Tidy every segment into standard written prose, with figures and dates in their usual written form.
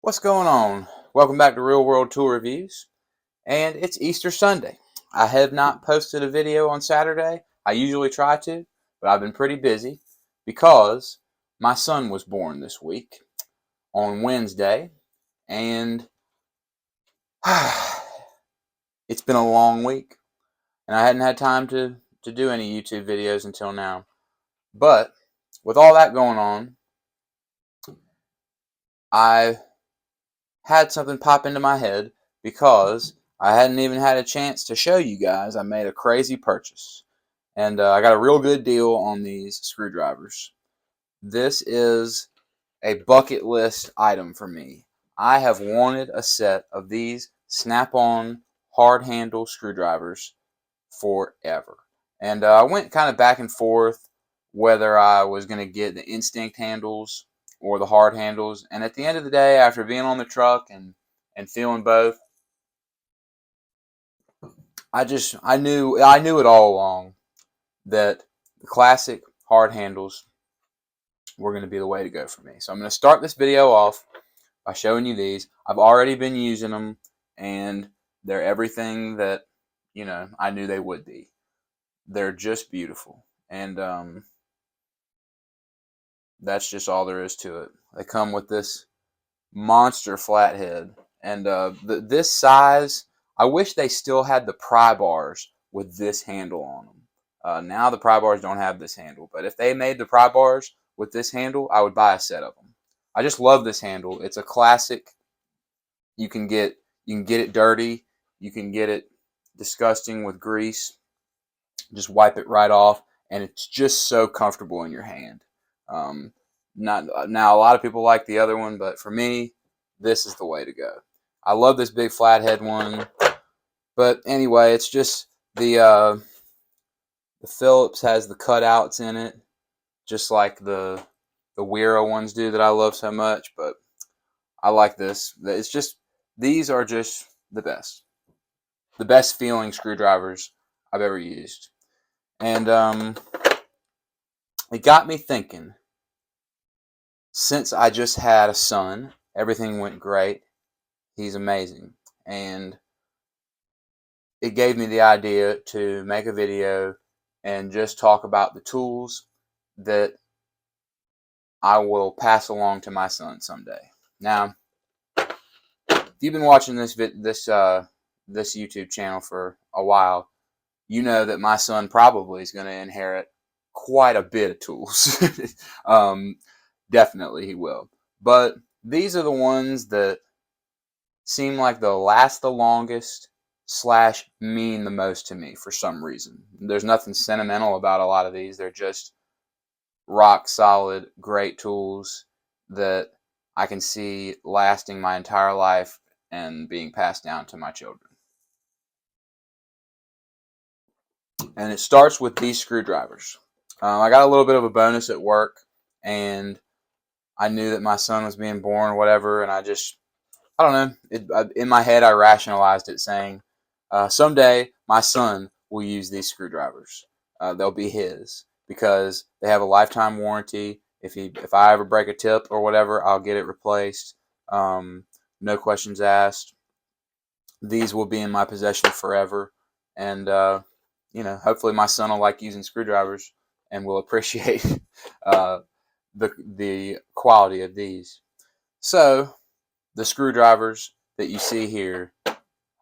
What's going on? Welcome back to Real World Tool Reviews, and it's Easter Sunday. I have not posted a video on Saturday. I usually try to, but I've been pretty busy because my son was born this week on Wednesday, and it's been a long week, and I hadn't had time to do any YouTube videos until now. But with all that going on, I had something pop into my head because I hadn't even had a chance to show you guys. I made a crazy purchase, and I got a real good deal on these screwdrivers. This is a bucket list item for me. I have wanted a set of these Snap-on hard handle screwdrivers forever, and I went kind of back and forth whether I was going to get the Instinct handles or the hard handles. And at the end of the day, after being on the truck and feeling both, I knew it all along that the classic hard handles were going to be the way to go for me. So I'm going to start this video off by showing you these. I've already been using them, and they're everything that I knew they would be. They're just beautiful, and that's just all there is to it. They come with this monster flathead, and this size, I wish they still had the pry bars with this handle on them. Now the pry bars don't have this handle, but if they made the pry bars with this handle, I would buy a set of them. I just love this handle. It's a classic. You can get it dirty, you can get it disgusting with grease, just wipe it right off, and it's just so comfortable in your hand. Not now, a lot of people like the other one, but for me, this is the way to go. I love this big flathead one, but anyway, it's just the Phillips has the cutouts in it, just like the Wera ones do that I love so much. But I like this. It's just, these are just the best feeling screwdrivers I've ever used, and it got me thinking. Since I just had a son, everything went great. He's amazing. And it gave me the idea to make a video and just talk about the tools that I will pass along to my son someday. Now, if you've been watching this YouTube channel for a while, you know that my son probably is going to inherit quite a bit of tools. Definitely he will. But these are the ones that seem like they'll last the longest / mean the most to me for some reason. There's nothing sentimental about a lot of these. They're just rock solid, great tools that I can see lasting my entire life and being passed down to my children. And it starts with these screwdrivers. I got a little bit of a bonus at work, and I knew that my son was being born or whatever, and I don't know, in my head I rationalized it saying, someday my son will use these screwdrivers. They'll be his because they have a lifetime warranty. If I ever break a tip or whatever, I'll get it replaced. No questions asked. These will be in my possession forever, and hopefully my son will like using screwdrivers and will appreciate the quality of these. So the screwdrivers that you see here,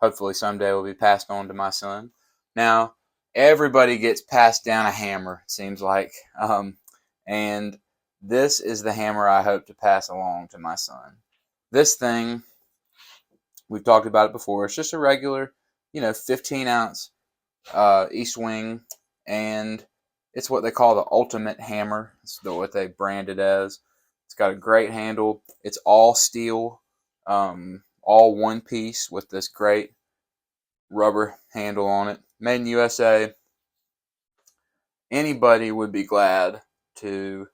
hopefully someday will be passed on to my son. Now, everybody gets passed down a hammer, it seems like. And this is the hammer I hope to pass along to my son. This thing, we've talked about it before, it's just a regular, 15-ounce East Wing, and it's what they call the ultimate hammer. It's what they brand it as. It's got a great handle. It's all steel, all one piece with this great rubber handle on it. Made in USA. Anybody would be glad to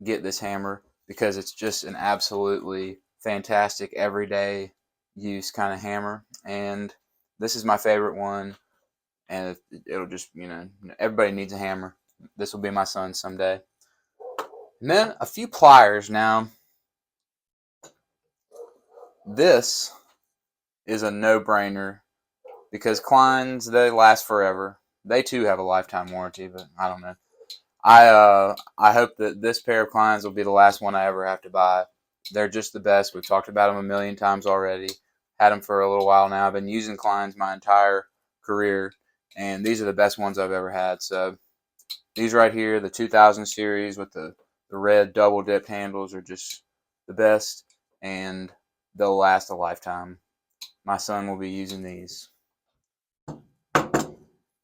get this hammer because it's just an absolutely fantastic everyday use kind of hammer. And this is my favorite one. And it'll just, everybody needs a hammer. This will be my son someday. And then a few pliers. Now, this is a no-brainer because Kleins, they last forever. They too have a lifetime warranty, but I don't know. I hope that this pair of Kleins will be the last one I ever have to buy. They're just the best. We've talked about them a million times already. Had them for a little while now. I've been using Kleins my entire career, and these are the best ones I've ever had. So these right here, the 2000 series with the red double dipped handles, are just the best, and they'll last a lifetime. My son will be using these.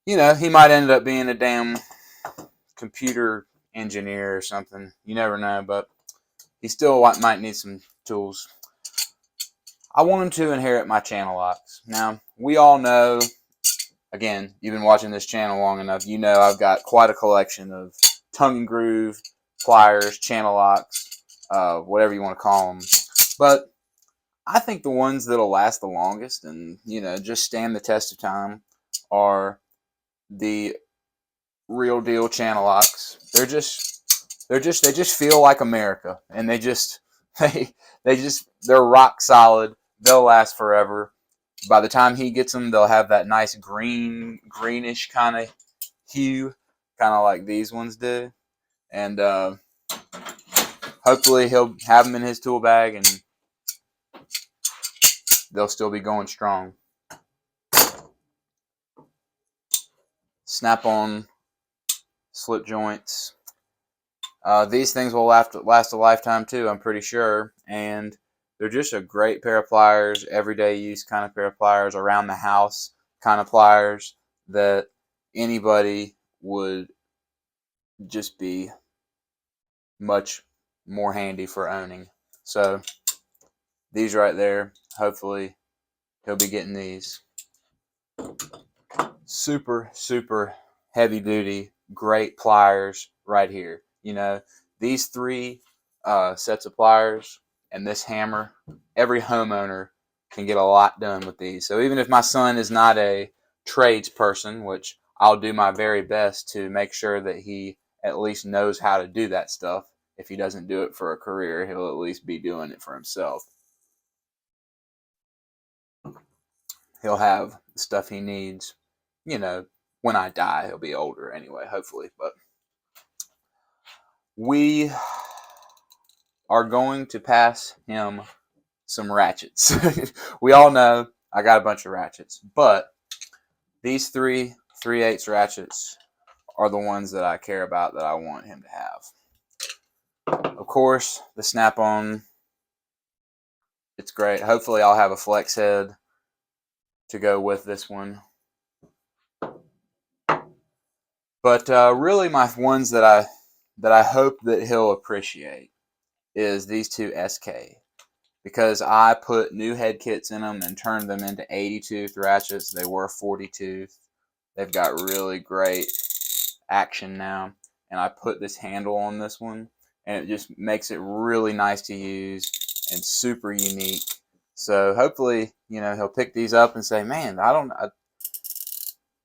You know, he might end up being a damn computer engineer or something. You never know, but he still might need some tools. I want him to inherit my channel locks. Now, we all know, again, you've been watching this channel long enough, you know I've got quite a collection of tongue and groove, pliers, channel locks, whatever you want to call them. But I think the ones that'll last the longest and, you know, just stand the test of time are the real deal channel locks. They just feel like America, and they're rock solid. They'll last forever. By the time he gets them, they'll have that nice greenish kind of hue, kind of like these ones do. And hopefully he'll have them in his tool bag, and they'll still be going strong. Snap-on slip joints. These things will last a lifetime too, I'm pretty sure. And they're just a great pair of pliers, everyday use kind of pair of pliers, around the house kind of pliers that anybody would just be much more handy for owning. So these right there, hopefully he'll be getting these. Super, super heavy duty, great pliers right here. You know, these three sets of pliers and this hammer, every homeowner can get a lot done with these. So even if my son is not a trades person, which I'll do my very best to make sure that he at least knows how to do that stuff. If he doesn't do it for a career, he'll at least be doing it for himself. He'll have the stuff he needs, you know, when I die. He'll be older anyway, hopefully. But we are going to pass him some ratchets. We all know I got a bunch of ratchets, but these 3/8 ratchets are the ones that I care about, that I want him to have. Of course, the snap-on, it's great. Hopefully I'll have a flex head to go with this one. But really my ones that I hope that he'll appreciate is these two SK. Because I put new head kits in them and turned them into 80-tooth ratchets. They were 40-tooth. They've got really great action now. And I put this handle on this one, and it just makes it really nice to use and super unique. So hopefully, you know, he'll pick these up and say, man,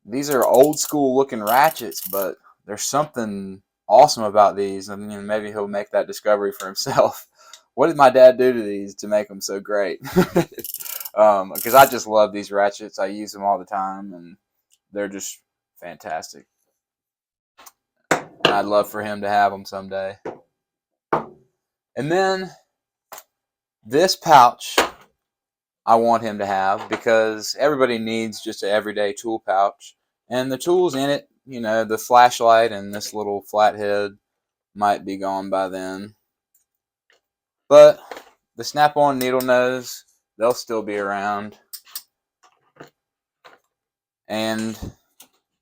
these are old school looking ratchets, but there's something awesome about these. And, you know, maybe he'll make that discovery for himself. What did my dad do to these to make them so great? Because I just love these ratchets. I use them all the time, and they're just fantastic. And I'd love for him to have them someday. And then this pouch I want him to have, because everybody needs just an everyday tool pouch. And the tools in it, you know, the flashlight and this little flathead might be gone by then. But the snap-on needle nose, they'll still be around. And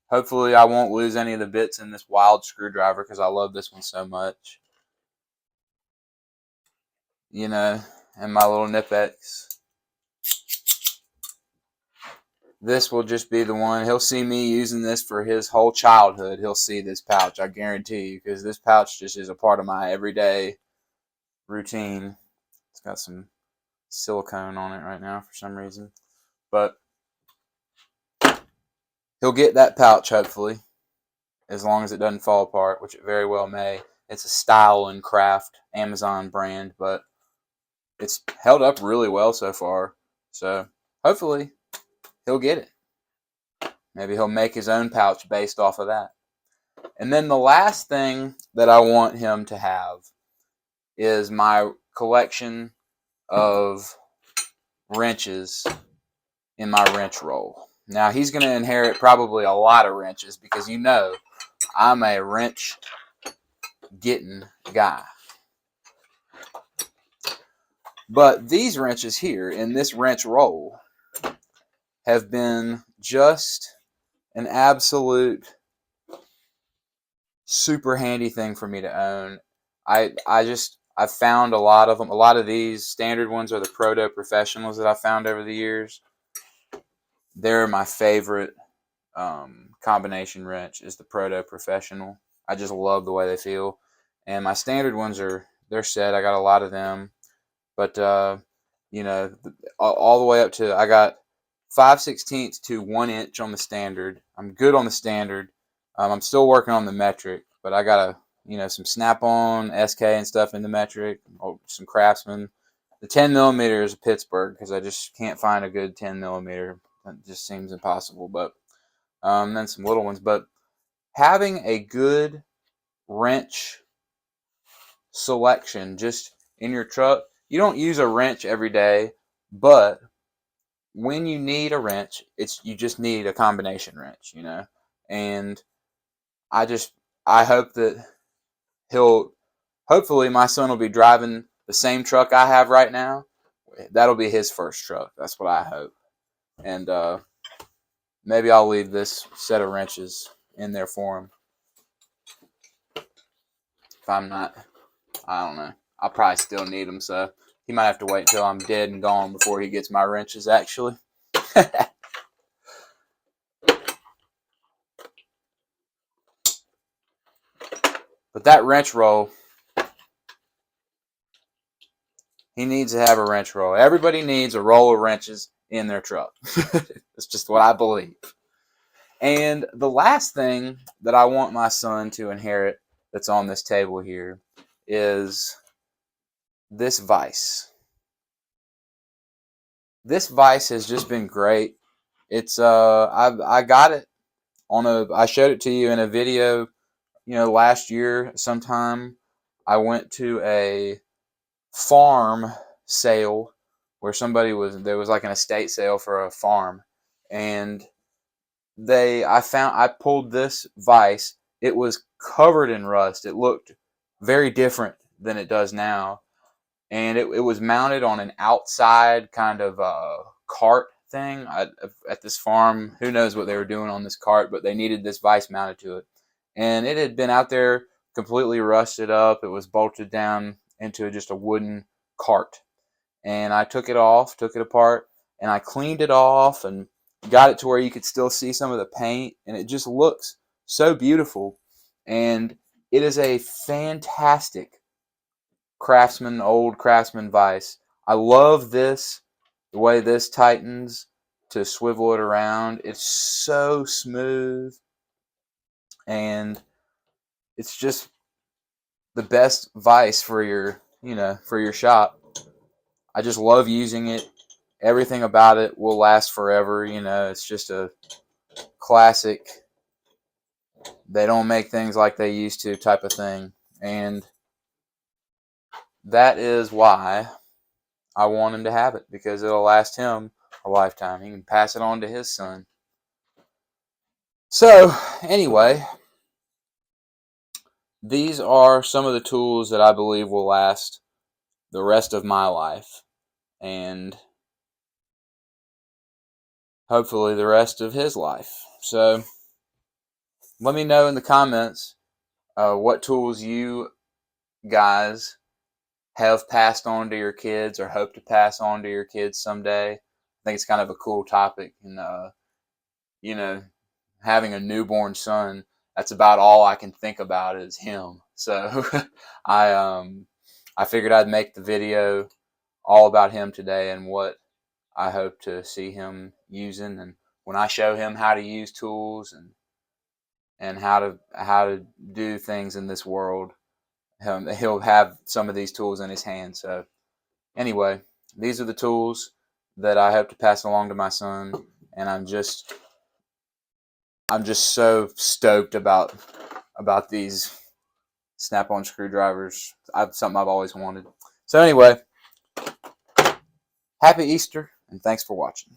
hopefully I won't lose any of the bits in this wild screwdriver, because I love this one so much. You know, and my little Knipex. This will just be the one. He'll see me using this for his whole childhood. He'll see this pouch, I guarantee you, because this pouch just is a part of my everyday routine. It's got some silicone on it right now for some reason. But he'll get that pouch, hopefully, as long as it doesn't fall apart, which it very well may. It's a Style and Craft Amazon brand, but it's held up really well so far. So hopefully he'll get it. Maybe he'll make his own pouch based off of that. And then the last thing that I want him to have is my collection of wrenches in my wrench roll. Now he's going to inherit probably a lot of wrenches because I'm a wrench getting guy. But these wrenches here in this wrench roll have been just an absolute super handy thing for me to own. I found a lot of them. A lot of these standard ones are the Proto Professionals that I found over the years. They're my favorite combination wrench is the Proto Professional. I just love the way they feel. And my standard ones they're set. I got a lot of them. But all the way up to I got 5/16 to 1 inch on the standard. I'm good on the standard. I'm still working on the metric, but I got some Snap-on, SK and stuff in the metric, some Craftsman. The 10 millimeter is a Pittsburgh because I just can't find a good 10 millimeter. It just seems impossible. But then some little ones. But having a good wrench selection just in your truck, you don't use a wrench every day, but when you need a wrench, you just need a combination wrench, And I hope that hopefully my son will be driving the same truck I have right now. That'll be his first truck. That's what I hope. And maybe I'll leave this set of wrenches in there for him. If I'm not, I don't know. I'll probably still need them, so he might have to wait until I'm dead and gone before he gets my wrenches, actually. But that wrench roll, he needs to have a wrench roll. Everybody needs a roll of wrenches in their truck. That's just what I believe. And the last thing that I want my son to inherit that's on this table here is this vise. This vise has just been great. It's I got it I showed it to you in a video, last year sometime. I went to a farm sale where there was like an estate sale for a farm, and I pulled this vise. It was covered in rust. It looked very different than it does now, and it was mounted on an outside kind of cart thing at this farm. Who knows what they were doing on this cart, but they needed this vise mounted to it, and it had been out there completely rusted up. It was bolted down into just a wooden cart, and I took it apart, and I cleaned it off and got it to where you could still see some of the paint, and it just looks so beautiful. And it is a fantastic old Craftsman vise. I love the way this tightens to swivel it around. It's so smooth, and it's just the best vise for your shop. I just love using it. Everything about it will last forever. It's just a classic. They don't make things like they used to type of thing. And that is why I want him to have it, because it'll last him a lifetime. He can pass it on to his son. So, anyway, these are some of the tools that I believe will last the rest of my life. And hopefully the rest of his life. So let me know in the comments what tools you guys have passed on to your kids or hope to pass on to your kids someday. I think it's kind of a cool topic. And, having a newborn son, that's about all I can think about is him. So I figured I'd make the video all about him today and what I hope to see him using, and when I show him how to use tools and how to do things in this world, he'll have some of these tools in his hand. So Anyway, these are the tools that I hope to pass along to my son, and I'm just so stoked about these snap-on screwdrivers. Something I've always wanted. So anyway, happy Easter, and thanks for watching.